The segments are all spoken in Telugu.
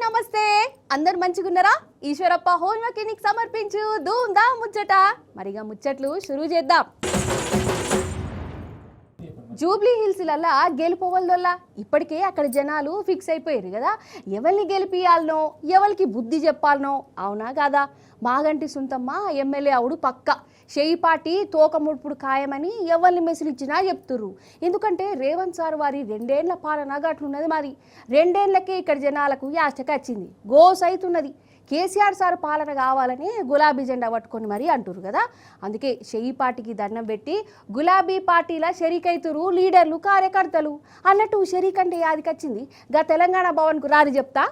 నమస్తే అందరు మంచిగున్నారా? ఈశ్వరప్ప హోమ్ మెకానిక్ సమర్పించు దూందా ముచ్చట. మరిగా ముచ్చట్లు షురూ చేద్దాం. జూబ్లీ హిల్స్లల్లా గెలిపోవల్లా ఇప్పటికే అక్కడ జనాలు ఫిక్స్ అయిపోయారు కదా, ఎవరిని గెలిపియాలనో ఎవరికి బుద్ధి చెప్పాలనో. అవునా కాదా? మాగంటి సుంతమ్మ ఎమ్మెల్యే అవుడు పక్క, షెయి పార్టీ తోకముడుపుడు ఖాయమని ఎవరిని మెసిలిచ్చినా చెప్తుర్రు. ఎందుకంటే రేవంత్ సార్ వారి 2 ఏళ్ల పాలన గట్లున్నది. మరి 2 ఏళ్లకే ఇక్కడ జనాలకు యాచకొచ్చింది, గోస్ అవుతున్నది. కేసీఆర్ సార్ పాలన కావాలని గులాబీ జెండా పట్టుకొని మరీ అంటురు కదా. అందుకే షెయి పార్టీకి దండం పెట్టి గులాబీ పార్టీల షరీకైతురు లీడర్లు కార్యకర్తలు అన్నట్టు. షరీక్ అంటే యాదికొచ్చింది గా తెలంగాణ భవన్కు రాని చెప్తా.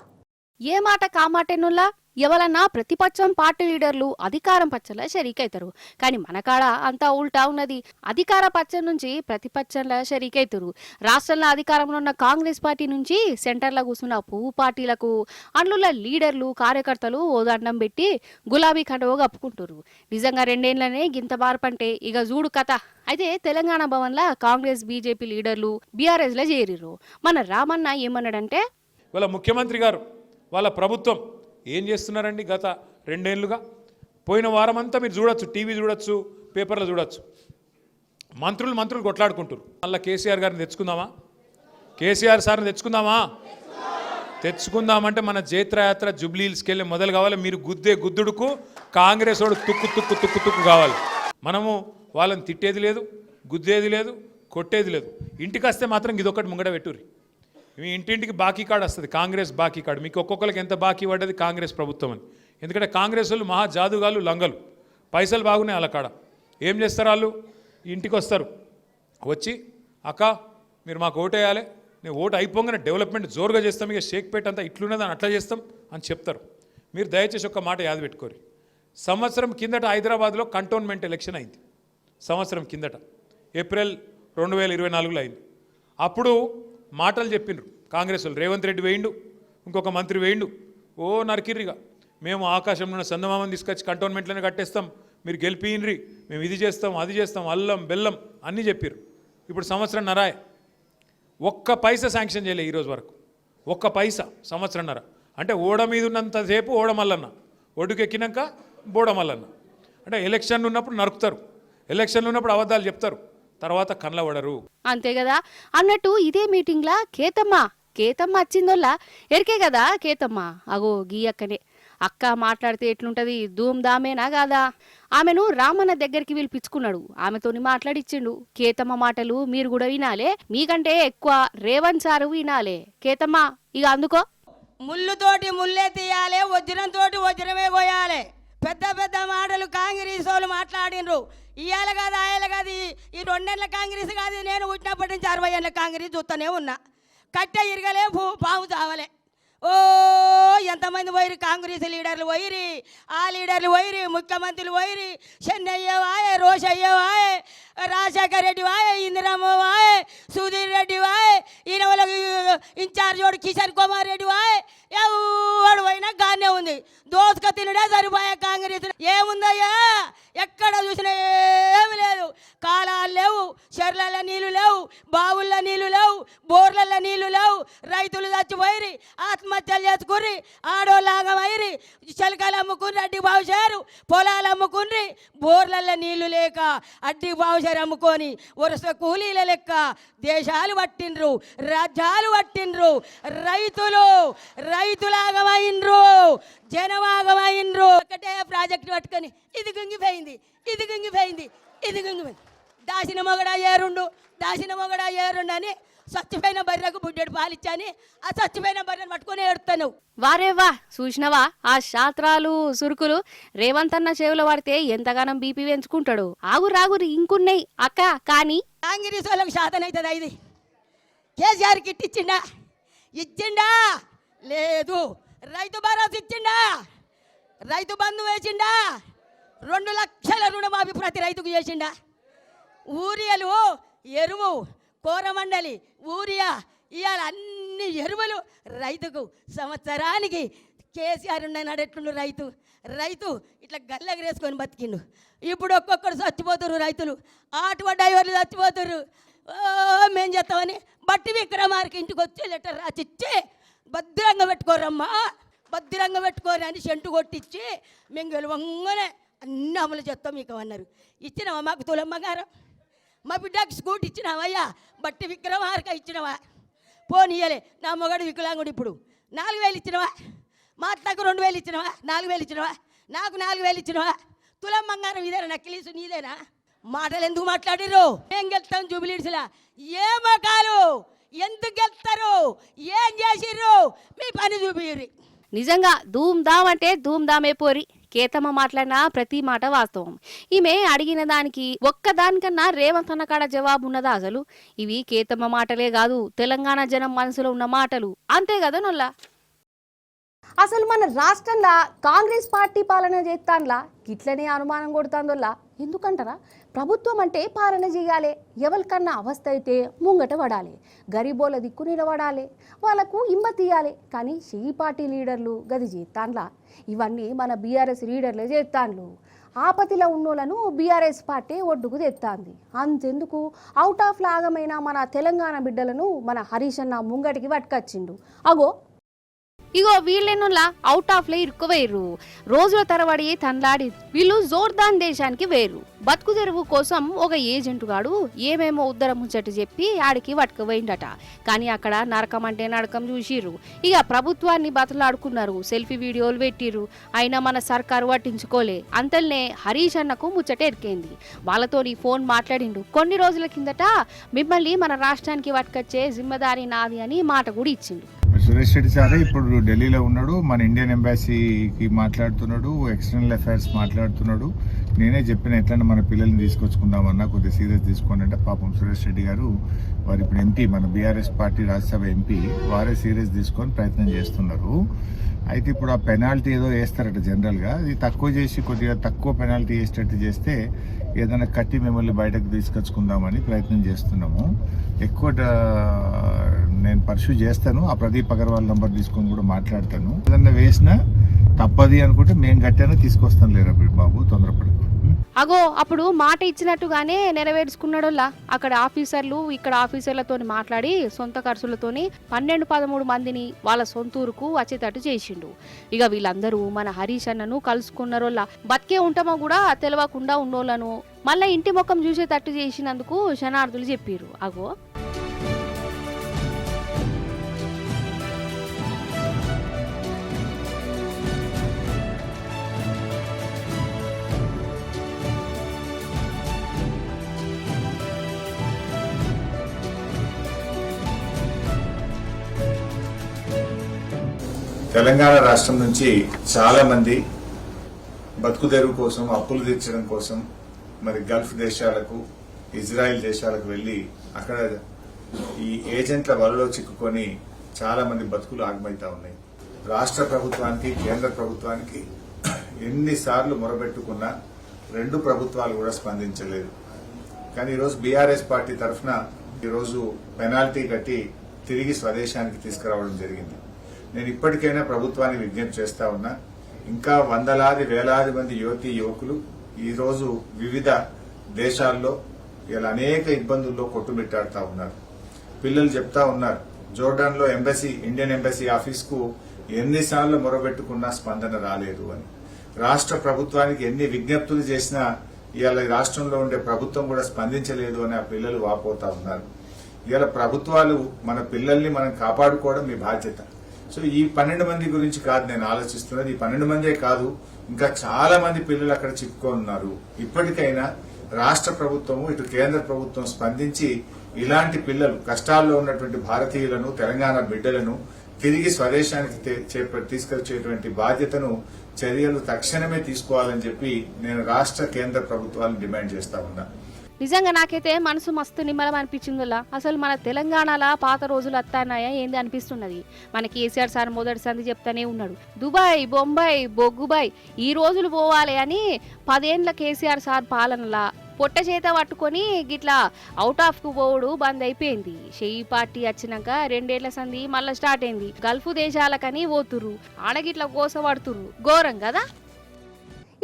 ఏ మాట కామాటెనుల్లా ఎవరన్నా ప్రతిపక్షం పార్టీ లీడర్లు అధికారం పచ్చంలో షరీకైతారు. కానీ మన కాడ అంతా ఉల్టా ఉన్నది. అధికార పక్షం నుంచి ప్రతిపక్షంలో షరీకైతురు. రాష్ట్రంలో అధికారంలో ఉన్న కాంగ్రెస్ పార్టీ నుంచి సెంటర్లో కూర్చున్న పువ్వు పార్టీలకు అందులో లీడర్లు కార్యకర్తలు ఓ దండం పెట్టి గులాబీ కండువ కప్పుకుంటారు. నిజంగా 2 ఏళ్లనే గింత మార్పంటే ఇక చూడు కథ. అయితే తెలంగాణ భవన్లో కాంగ్రెస్ బీజేపీ లీడర్లు బీఆర్ఎస్లో చేరిర్రు. మన రామన్న ఏమన్నాడంటే, వాళ్ళ ముఖ్యమంత్రి గారు వాళ్ళ ప్రభుత్వం ఏం చేస్తున్నారండి గత 2 ఏళ్లుగా? పోయిన వారం అంతా మీరు చూడొచ్చు, టీవీ చూడొచ్చు, పేపర్లో చూడొచ్చు. మంత్రులు కొట్లాడుకుంటారు. మళ్ళీ కేసీఆర్ గారిని తెచ్చుకుందామా? కేసీఆర్ సార్ని తెచ్చుకుందామంటే మన జైత్రయాత్ర జూబ్లీ హిల్స్కి వెళ్ళి మొదలు కావాలి. మీరు గుద్దుడుకు కాంగ్రెస్ వాడు తుక్కు కావాలి. మనము వాళ్ళని తిట్టేది లేదు, గుద్దేది లేదు, కొట్టేది లేదు. ఇంటికి వస్తే మాత్రం ఇదొకటి ముంగడ పెట్టుర్రి. మీ ఇంటింటికి బాకీ కార్డు వస్తుంది, కాంగ్రెస్ బాకీ కార్డు. మీకు ఒక్కొక్కరికి ఎంత బాకీ పడ్డది కాంగ్రెస్ ప్రభుత్వం అని. ఎందుకంటే కాంగ్రెస్ వాళ్ళు మహా జాదుగాలు, లంగలు. పైసలు బాగున్నాయి వాళ్ళ కాడ. ఏం చేస్తారు వాళ్ళు? ఇంటికి వస్తారు, వచ్చి అక్క మీరు మాకు ఓటు వేయాలి, నేను ఓటు అయిపోగానే డెవలప్మెంట్ జోరుగా చేస్తాం, ఇక షేక్పేట అంతా ఇట్లున్నది అని అట్లా చేస్తాం అని చెప్తారు. మీరు దయచేసి ఒక్క మాట యాద పెట్టుకోరు. సంవత్సరం కిందట హైదరాబాద్లో కంటోన్మెంట్ ఎలక్షన్ అయింది. సంవత్సరం కిందట ఏప్రిల్ 2024లో అయింది. అప్పుడు మాటలు చెప్పిండ్రు కాంగ్రెస్ వాళ్ళు. రేవంత్ రెడ్డి వేయిండు, ఇంకొక మంత్రి వేయిండు, ఓ నరికిర్రిగా. మేము ఆకాశంలో ఉన్న చందమామని తీసుకొచ్చి కంటోన్మెంట్లోనే కట్టేస్తాం, మీరు గెలిపినరి, మేము ఇది చేస్తాం అది చేస్తాం, అల్లం బెల్లం అన్నీ చెప్పారు. ఇప్పుడు సంవత్సరంన్నర ఒక్క పైసా శాంక్షన్ చేయలే ఈరోజు వరకు. ఒక్క పైసా సంవత్సరంన్నర. అంటే ఓడ మీద ఉన్నంతసేపు ఓడమల్లన్న, ఒడ్డుకెక్కినాక బోడమల్లన్న. అంటే ఎలక్షన్లు ఉన్నప్పుడు నరుకుతారు, ఎలక్షన్లు ఉన్నప్పుడు అబద్ధాలు చెప్తారు, తర్వాత కళ్ళబడరు. అంతే కదా అన్నట్టు ఇదే మీటింగ్లా కేతమ్మ వచ్చిందోల్లా ఎరికే కదా. కేతమ్మ అగో గీయక్కనే. అక్క మాట్లాడితే ఎట్లుంటది, ధూమ్ధామేనా కాదా? ఆమెను రామన్న దగ్గరికి పిలిపించుకున్నాడు, ఆమెతోని మాట్లాడిచ్చిండు. కేతమ్మ మాటలు మీరు కూడా వినాలే, మీకంటే ఎక్కువ రేవంత్ సారు వినాలే. కేతమ్మ ఇక అందుకో. ముళ్ళుతోటి ముళ్ళే తీయాలి, వజ్రంతో వజ్రమే పోయాలి. పెద్ద పెద్ద మాటలు కాంగ్రెస్ వాళ్ళు మాట్లాడినరు. ఇవాళ కాదు ఆయన కాదు, ఈ 2 ఏళ్ల కాంగ్రెస్ కాదు, నేను పుట్టినప్పటి నుంచి 60 ఏళ్ళ కాంగ్రెస్ చూస్తూనే ఉన్నా. కట్టె ఇరగలే, పాము చావలే. ఓ ఎంతమంది పోయిరు కాంగ్రెస్ లీడర్లు పోయిరి, ఆ లీడర్లు పోయిరి, ముఖ్యమంత్రులు పోయిరి. చెన్నయ్య వాయే, రోషయ్య వాయే, రాజశేఖర్ రెడ్డి వాయే, ఇందిరమ్మ వాయే, సుధీర్ రెడ్డి వాయే, ఈయన వాళ్ళ ఇన్ఛార్జ్ వాడు కిషన్ కుమార్ రెడ్డి వాయే. ఎవడు పోయినా గానే ఉంది, దోసుక తినడే సరిపోయా కాంగ్రెస్. ఏముందయ్యా, ఎక్కడ చూసినా ఏమి లేదు. కాలాలు లేవు, చెర్లలో నీళ్లు లేవు, బావుల్లో నీళ్లు లేవు, బోర్లలో నీళ్లు లేవు. రైతులు చచ్చిపోయిరి, ఆత్మహత్యలు చేసుకుర్రి, ఆడోళ్ళాగమైరి, చిలకలు అమ్ముకుని అడ్డి బావుశారు, పొలాలు అమ్ముకుని, బోర్లలో నీళ్లు లేక అడ్డి బావుశారు అమ్ముకొని వరుస కూలీల లెక్క దేశాలు పట్టిండ్రు, రాజ్యాలు పట్టిండ్రు. రైతులాగమైండ్రు, జనమాగమైండ్రు. ఒకటే ప్రాజెక్టు పట్టుకొని ఇది గుంగిపోయింది, ఇది గుంగిపోయింది, ఇది గుంగిపోయింది. దాసిన మొగడా ఏరుండు అని చచ్చిపోయిన బర్రెకు బుడ్డెడు పాలిచ్చాని ఆ చచ్చిపోయిన బర్రెను పట్టుకొని ఏడుతాను. వారేవా చూసినవా ఆ శాస్త్రాలు సురుకులు. రేవంత్ అన్న చెవులో పడితే ఎంతగానం బీపీ పెంచుకుంటాడు. ఆగురు ఇంకున్నాయి అక్క. కానీ కాంగ్రెస్ వాళ్ళకి శాతం అవుతుంది. ఇది కేసీఆర్ కిట్ ఇచ్చిండా లేదు. రైతు భరోసా ఇచ్చిండా, రైతు బంధు వేసిండా, 2 లక్షల రుణమాఫీ ప్రతి రైతుకు చేసిండా. ఊరియాలు, ఎరువు, కోరమండలి, ఊరియా, ఇవాళ అన్ని ఎరువులు రైతుకు సంవత్సరానికి. కేసీఆర్ నడెట్లుండు రైతు ఇట్లా గల్లెగరేసుకొని బతికిండు. ఇప్పుడు ఒక్కొక్కరు చచ్చిపోతున్నారు రైతులు, ఆటో డ్రైవర్లు చచ్చిపోతున్నారు. మేము చేస్తామని బట్టి విక్రమార్కి ఇంటికి వచ్చి లెటర్ రాసిచ్చి భద్రంగా పెట్టుకోరమ్మా, భద్రంగా పెట్టుకోరు అని సెంటు కొట్టించి మేము గెలవంగానే అన్ని అమలు చేస్తాం మీకు అన్నారు. ఇచ్చినావా మాకు తులమ్మ గారు? మా బిడ్డకు స్కూటీ ఇచ్చినావయ్యా, బట్టి విక్రమార్క ఇచ్చినవా? పోనీయలే. నా మొగడు వికలాంగుడు ఇప్పుడు 4,000 ఇచ్చినవా? మా అత్తకు 2,000 ఇచ్చినవా? 4,000 ఇచ్చినవా? నాకు 4,000 ఇచ్చినవా? తులం బంగారం ఇదేనా? నక్కిలీసు నీదేనా? మాటలు ఎందుకు మాట్లాడిర్రు? ఏం గెలుస్తాం జూబిలీడ్స్లా? ఏ మొఖాలు ఎందుకు గెలుస్తారు? ఏం చేసిర్రు? మీ పని చూపిర్రి. నిజంగా ధూమ్ధామ్ అంటే ధూమ్ధామే పోరి. కేతమ్మ మాట్లాడిన ప్రతి మాట వాస్తవం. ఈమె అడిగిన దానికి ఒక్కదానికన్నా రేవంత్ అన్న కాడ జవాబు ఉన్నదా? అసలు ఇవి కేతమ్మ మాటలే కాదు, తెలంగాణ జనం మనసులో ఉన్న మాటలు. అంతే కదా నొల్ల? అసలు మన రాష్ట్రంలో కాంగ్రెస్ పార్టీ పాలన చేస్తాన్లా ఇట్లనే అనుమానం కొడుతుందోల్లా. ఎందుకంటారా? ప్రభుత్వం అంటే పాలన చేయాలి, ఎవరికన్నా అవస్థ అయితే ముంగట పడాలి, గరీబోల దిక్కు నిలబడాలి, వాళ్ళకు ఇమ్మతీయాలి. కానీ ఈ పార్టీ లీడర్లు గది చేస్తాన్లా. ఇవన్నీ మన బీఆర్ఎస్ లీడర్లే చేస్తాన్లు. ఆపతిలో ఉన్నోళ్ళను బీఆర్ఎస్ పార్టీ ఒడ్డుకు తెస్తాంది. అంతెందుకు, అవుట్ ఆఫ్ లాగమైన మన తెలంగాణ బిడ్డలను మన హరీష్ అన్న ముంగటికి పట్టుకొచ్చిండు. అగో ఇగో వీళ్ళేనోళ్ళ అవుట్ ఆఫ్ లో ఇరుక్కువేరు, రోజుల తరబడి తండ్లాడి వీళ్ళు జోర్దాన్ దేశానికి వేరు. బతుకు తెరువు కోసం ఒక ఏజెంట్ గాడు ఏమేమో ఉద్దరం ముచ్చట్టు చెప్పి ఆడికి పట్టుకుపోయిందట. కానీ అక్కడ నరకం అంటే నరకం చూసిర్రు. ఇక ప్రభుత్వాన్ని బతలాడుకున్నారు, సెల్ఫీ వీడియోలు పెట్టిర్రు. అయినా మన సర్కారు పట్టించుకోలే. అంతల్నే హరీష్ అన్నకు ముచ్చట ఎరికేంది. వాళ్ళతోని ఫోన్ మాట్లాడిండు. కొన్ని రోజుల కిందట మిమ్మల్ని మన రాష్ట్రానికి పట్టుకొచ్చే జిమ్మదారి నాది అని మాట కూడా ఇచ్చిండు. సురేష్ రెడ్డి సారే ఇప్పుడు ఢిల్లీలో ఉన్నాడు, మన ఇండియన్ ఎంబాసీకి మాట్లాడుతున్నాడు, ఎక్స్టర్నల్ అఫైర్స్ మాట్లాడుతున్నాడు. నేనే చెప్పిన ఎట్లన్నా మన పిల్లల్ని తీసుకొచ్చుకుందామన్నా కొద్దిగా సీరియస్ తీసుకోండి అంటే పాపం సురేష్ రెడ్డి గారు వారు ఇప్పుడు ఎంపీ, మన బీఆర్ఎస్ పార్టీ రాజ్యసభ ఎంపీ, వారే సీరియస్ తీసుకొని ప్రయత్నం చేస్తున్నారు. అయితే ఇప్పుడు ఆ పెనాల్టీ ఏదో వేస్తారట జనరల్గా, అది తక్కువ చేసి కొద్దిగా తక్కువ పెనాల్టీ వేసేటట్టు చేస్తే ఏదైనా కట్టి మిమ్మల్ని బయటకు తీసుకొచ్చుకుందామని ప్రయత్నం చేస్తున్నాము. ఎక్కువ నేను పర్సూ చేస్తాను, ఆ ప్రదీప్ అగర్వాల్ నంబర్ తీసుకొని కూడా మాట్లాడతాను. ఏదన్నా వేసినా తప్పది అనుకుంటే మేము గట్టానే తీసుకొస్తాం లేరా బాబు, తొందరపడకు. అగో అప్పుడు మాట ఇచ్చినట్టుగానే నెరవేర్చుకున్నాడోల్లా. అక్కడ ఆఫీసర్లు ఇక్కడ ఆఫీసర్లతో మాట్లాడి సొంత ఖర్చులతోని 12-13 మందిని వాళ్ళ సొంతూరుకు వచ్చేటట్టు చేసిండు. ఇక వీళ్ళందరూ మన హరీష్ అన్నను కలుసుకున్నారోల్లా. బతికే ఉంటామో కూడా తెలియకుండా ఉన్నోళ్ళను మళ్ళీ ఇంటి ముఖం చూసేటట్టు చేసినందుకు శనార్థులు చెప్పిర్రు. అగో తెలంగాణ రాష్ట్రం నుంచి చాలా మంది బతుకు తెరువు కోసం, అప్పులు తీర్చడం కోసం మరి గల్ఫ్ దేశాలకు, ఇజ్రాయెల్ దేశాలకు వెళ్లి అక్కడ ఈ ఏజెంట్ల వలలో చిక్కుకొని చాలా మంది బతుకులు ఆగమైతా ఉన్నాయి. రాష్ట్ర ప్రభుత్వానికి, కేంద్ర ప్రభుత్వానికి ఎన్నిసార్లు మొరబెట్టుకున్నా 2 ప్రభుత్వాలు కూడా స్పందించలేదు. కానీ ఈరోజు బీఆర్ఎస్ పార్టీ తరఫున ఈరోజు పెనాల్టీ కట్టి తిరిగి స్వదేశానికి తీసుకురావడం జరిగింది. నేను ఇప్పటికైనా ప్రభుత్వాన్ని విజ్ఞప్తి చేస్తా ఉన్నా, ఇంకా వందలాది వేలాది మంది యువతీ యువకులు ఈరోజు వివిధ దేశాల్లో ఇలా అనేక ఇబ్బందుల్లో కొట్టుమిట్టాడుతా ఉన్నారు. పిల్లలు చెప్తా ఉన్నారు, జోర్డాన్ లో ఎంబసీ, ఇండియన్ ఎంబసీ ఆఫీస్ కు ఎన్నిసార్లు మొరబెట్టుకున్నా స్పందన రాలేదు అని. రాష్ట్ర ప్రభుత్వానికి ఎన్ని విజ్ఞప్తులు చేసినా ఇవాళ రాష్ట్రంలో ఉండే ప్రభుత్వం కూడా స్పందించలేదు అని ఆ పిల్లలు వాపోతా ఉన్నారు. ఇవాళ ప్రభుత్వాలు మన పిల్లల్ని మనం కాపాడుకోవడం మీ బాధ్యత. సో ఈ 12 మంది గురించి కాదు నేను ఆలోచిస్తున్నది, ఈ 12 మందే కాదు, ఇంకా చాలా మంది పిల్లలు అక్కడ చిక్కుకొని ఉన్నారు. ఇప్పటికైనా రాష్ట్ర ప్రభుత్వము, ఇటు కేంద్ర ప్రభుత్వం స్పందించి ఇలాంటి పిల్లలు, కష్టాల్లో ఉన్నటువంటి భారతీయులను, తెలంగాణ బిడ్డలను తిరిగి స్వదేశానికి తీసుకొచ్చేటువంటి బాధ్యతను, చర్యలు తక్షణమే తీసుకోవాలని చెప్పి నేను రాష్ట్ర కేంద్ర ప్రభుత్వాలను డిమాండ్ చేస్తా ఉన్నా. నిజంగా నాకైతే మనసు మస్తు నిమ్మలం అనిపించిందిలా. అసలు మన తెలంగాణలో పాత రోజులు అత్తానాయా ఏంది అనిపిస్తున్నది. మన కేసీఆర్ సార్ మొదటి సంది చెప్తానే ఉన్నాడు, దుబాయ్, బొంబాయి, బొగ్గుబాయ్ ఈ రోజులు పోవాలి అని. 10 ఏండ్ల కేసీఆర్ సార్ పాలనలా పొట్ట చేత పట్టుకొని గిట్లా అవుట్ ఆఫ్ కు పోవుడు బంద్ అయిపోయింది. షెయి పార్టీ వచ్చినాక 2 ఏళ్ల సంది మళ్ళీ స్టార్ట్ అయింది. గల్ఫ్ దేశాలకని పోతుర్రు, ఆడగిట్లా కోసపడుతుర్రు. ఘోరం కదా.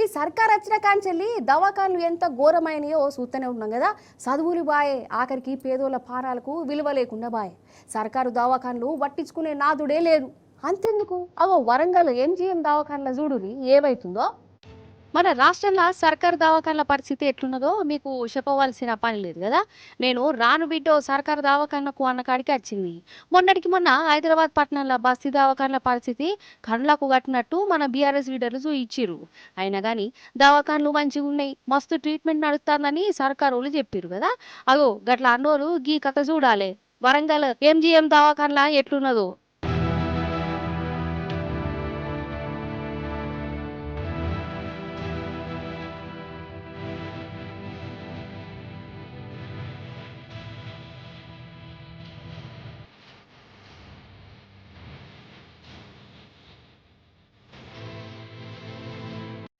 ఈ సర్కార్ వచ్చిన కాంచెల్లి దవాఖాన్లు ఎంత ఘోరమైనయో చూస్తూనే ఉన్నాం కదా. చదువులు బాయే, ఆఖరికి పేదోళ్ళ పారాలకు విలువ లేకుండా బాయే. సర్కారు దవాఖాన్లు పట్టించుకునే నాదుడే లేదు. అంతెందుకు, అవో వరంగల్ ఎంజీఎం దవాఖాన్ల చూడురి ఏమైతుందో. మన రాష్ట్రంలో సర్కారు దవాఖాన్ల పరిస్థితి ఎట్లున్నదో మీకు చెప్పవలసిన పని లేదు కదా. నేను రాను బిడ్డో సర్కారు దవాఖాన్లకు అన్న కాడికి వచ్చింది. మొన్నటికి మొన్న హైదరాబాద్ పట్టణంలో బస్తీ దవాఖాన్ల పరిస్థితి కళ్ళకు కట్టినట్టు మన బీఆర్ఎస్ లీడర్లు చూయించిర్రు. అయినా కానీ దవాఖాన్లు మంచిగా ఉన్నాయి, మస్తు ట్రీట్మెంట్ నడుస్తుందని సర్కారు వాళ్ళు చెప్పారు కదా. అగో గట్ల అన్నోళ్ళు గీ కథ చూడాలి. వరంగల్ ఎంజీఎం దవాఖాన్ల ఎట్లున్నదో.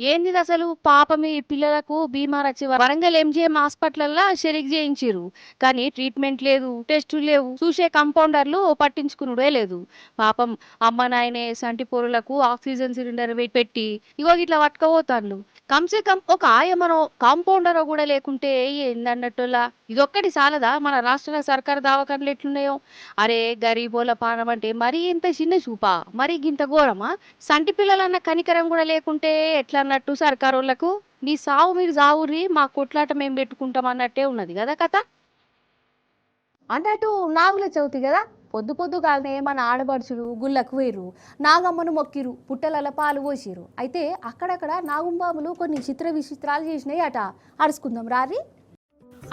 ఏంది అసలు పాపం ఈ పిల్లలకు బీమార్ వచ్చి వరంగల్ ఎంజీఎం హాస్పిటల్లో షెరిక్ చేయించారు. కానీ ట్రీట్మెంట్ లేదు, టెస్టులు లేవు, చూసే కంపౌండర్లు పట్టించుకునుడే లేదు. పాపం అమ్మ నాయనే సంటి పొరులకు ఆక్సిజన్ సిలిండర్ పెట్టి ఇగో ఇట్లా పట్టుకపోతాను. కమ్సే కమ్ ఒక ఆయమనో కాంపౌండరో కూడా లేకుంటే ఏందన్నట్టులా. ఇదొక్కటి చాలదా మన రాష్ట్ర సర్కారు దవాఖాన్లు ఎట్లున్నాయో. అరే గరీబోల పానం అంటే మరీ ఇంత చిన్న చూపా, మరీ గింత ఘోరమా? సంటి పిల్లలన్న కనికరం కూడా లేకుంటే ఎట్లా అన్నట్టు సర్కారోళ్లకు. మీ సావు మీరు సావురి, మా కొట్లాట మేము పెట్టుకుంటాం అన్నట్టే ఉన్నది కదా కథ. అన్నట్టు నాగుల చవితి కదా, పొద్దు పొద్దుగానే మన ఆడపడుచులు గుళ్ళకు వేరు, నాగమ్మను మొక్కిరు, పుట్టల పాలు పోసిరు. అయితే అక్కడక్కడ నాగుంబాబులు కొన్ని చిత్ర విచిత్రాలు చేసినాయి అట. అరుచుకుందాం రారి.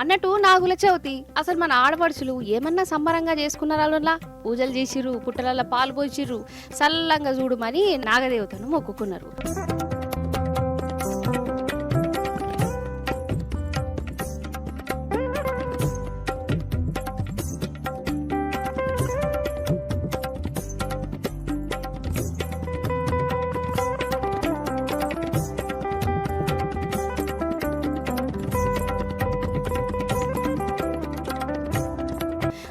అన్నట్టు నాగుల చవితి అసలు మన ఆడపడుచులు ఏమన్నా సంబరంగా చేసుకున్నారా? పూజలు చేసిర్రు, పుట్టల పాలు పోసిర్రు, సల్లంగా చూడమని నాగదేవతను మొక్కుకున్నారు.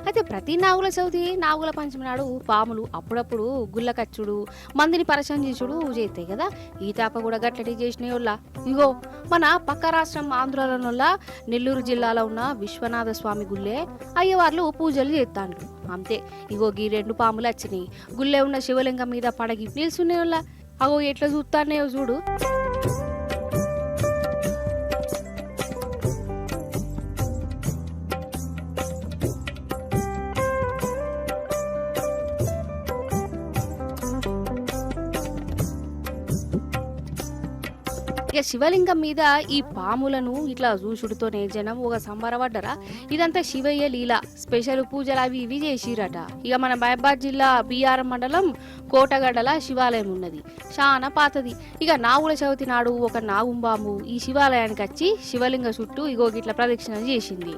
అయితే ప్రతి నాగుల చవితి నాగుల పంచమి నాడు పాములు అప్పుడప్పుడు గుళ్ళకచ్చుడు, మందిని పరిచయం చేసుడు చేస్తాయి కదా. ఈ తాప కూడా గట్లటి చేసిన వాళ్ళ ఇగో మన పక్క రాష్ట్రం ఆంధ్రలోనొల్ల నెల్లూరు జిల్లాలో ఉన్న విశ్వనాథ స్వామి గుళ్ళే అయ్యవార్లు పూజలు చేస్తాండ్రు. అంతే ఇగో గీ 2 పాములు వచ్చినాయి. గుళ్ళే ఉన్న శివలింగం మీద పడగి నిల్చునే వాళ్ళ. అగో ఎట్లా చూస్తానేయో చూడు. ఇక శివలింగం మీద ఈ పాములను ఇట్లా చూసుడుతోనే జనం ఒక సంబరపడ్డరా. ఇదంతా శివయ్య లీల, స్పెషల్ పూజలు అవి ఇవి చేసిరట. ఇక మన మహబాద్ జిల్లా బిఆర్ మండలం కోటగడ్డల శివాలయం ఉన్నది, చాలా పాతది. ఇక నాగుల చవితి నాడు ఒక నాగుంబాము ఈ శివాలయానికి వచ్చి శివలింగ చుట్టూ ఇగో గిట్ల ప్రదక్షిణ చేసింది.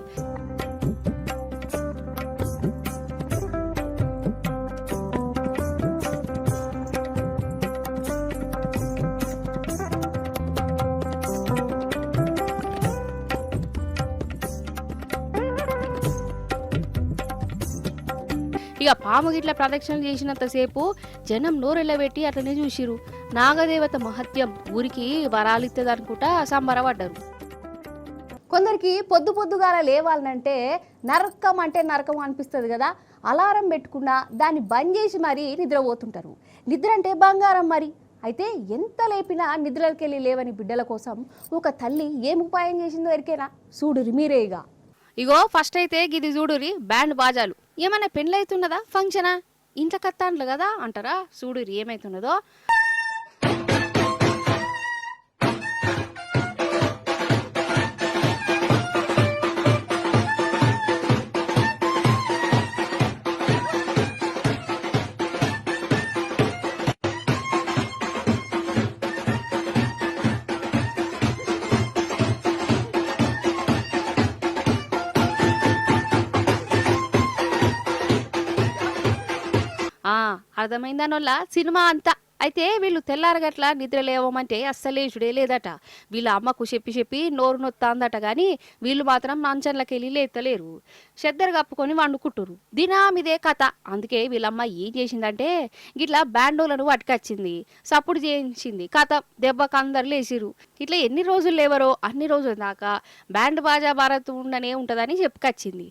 ఇక పాము గిట్ల ప్రదక్షిణలు చేసినంతసేపు జనం నోరెళ్ళబెట్టి అట్లనే చూసిరు. నాగదేవత మహత్యం ఊరికి వరాలిత్తది అనుకుంటా సంబరపడ్డారు. కొందరికి పొద్దు పొద్దుగాల లేవాలంటే నరకం అంటే నరకం అనిపిస్తుంది కదా. అలారం పెట్టుకున్నా దాన్ని బంద్ చేసి మరీ నిద్రపోతుంటారు. నిద్ర అంటే బంగారం మరి. అయితే ఎంత లేపినా నిద్రలకెళ్ళి లేవని బిడ్డల కోసం ఒక తల్లి ఏం ఉపాయం చేసిందో ఎరికేనా? చూడురి మీరేగా. ఇగో ఫస్ట్ అయితే గిది చూడురి, బ్యాండ్ బాజాలు. ఏమైనా పెళ్ళైతున్నదా, ఫంక్షనా, ఇంట్లో కత్తాండ్లు కదా అంటారా? చూడురి ఏమైతున్నదో. అర్థమైందనొల్ల సినిమా అంతా అయితే వీళ్ళు తెల్లారగట్ల నిద్ర లేవమంటే అస్సలేచుడే లేదట. వీళ్ళ అమ్మకు చెప్పి నోరు నొత్తాందట కానీ వీళ్ళు మాత్రం మంచంలకెళ్ళి లేతలేరు. చెద్దరు కప్పుకొని వండుకుంటురు. దినామిదే కథ. అందుకే వీళ్ళమ్మ ఏం చేసిందంటే గిట్లా బ్యాండోలను పట్టుకొచ్చింది, సప్పుడు చేయించింది. కథ దెబ్బకు అందరు లేచిరు. ఇట్లా ఎన్ని రోజులు లేవరో అన్ని రోజుల దాకా బ్యాండ్ బాజా భారత్ ఉండనే ఉంటుందని చెప్పుకొచ్చింది.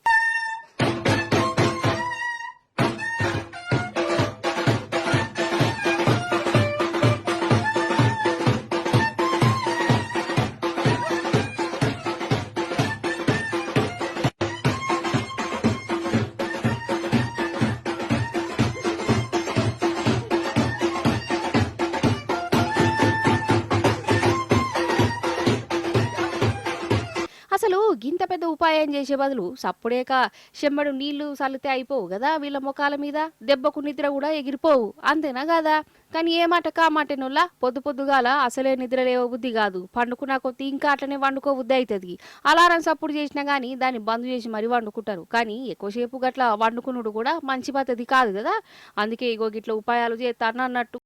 అసలు గింత పెద్ద ఉపాయం చేసే బదులు సప్పుడేక చెమ్మడు నీళ్లు చల్లితే అయిపోవు కదా వీళ్ళ ముఖాల మీద, దెబ్బకు నిద్ర కూడా ఎగిరిపోవు. అంతేనా కదా? కానీ ఏ మాట కామాటేనోళ్ళ పొద్దుగాల అసలే నిద్ర లేవ బుద్ధి కాదు, పండుకున్నా కొద్ది ఇంకా అట్లనే వండుకో బుద్ధి అవుతుంది. అలారం సప్పుడు చేసినా కానీ దాన్ని బంద్ చేసి మరీ వండుకుంటారు. కానీ ఎక్కువసేపు గట్ల వండుకునుడు కూడా మంచి పద్ధతి కాదు కదా. అందుకే ఇగో గిట్ల ఉపాయాలు చేస్తాను అన్నట్టు.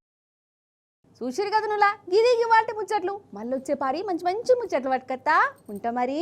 చూసిరు కదా నువ్వులా, గిది ఇవాల్టి ముచ్చట్లు. మళ్ళీ వచ్చే పారి మంచి మంచి ముచ్చట్లు పట్టుకత్తా ఉంటా మరి.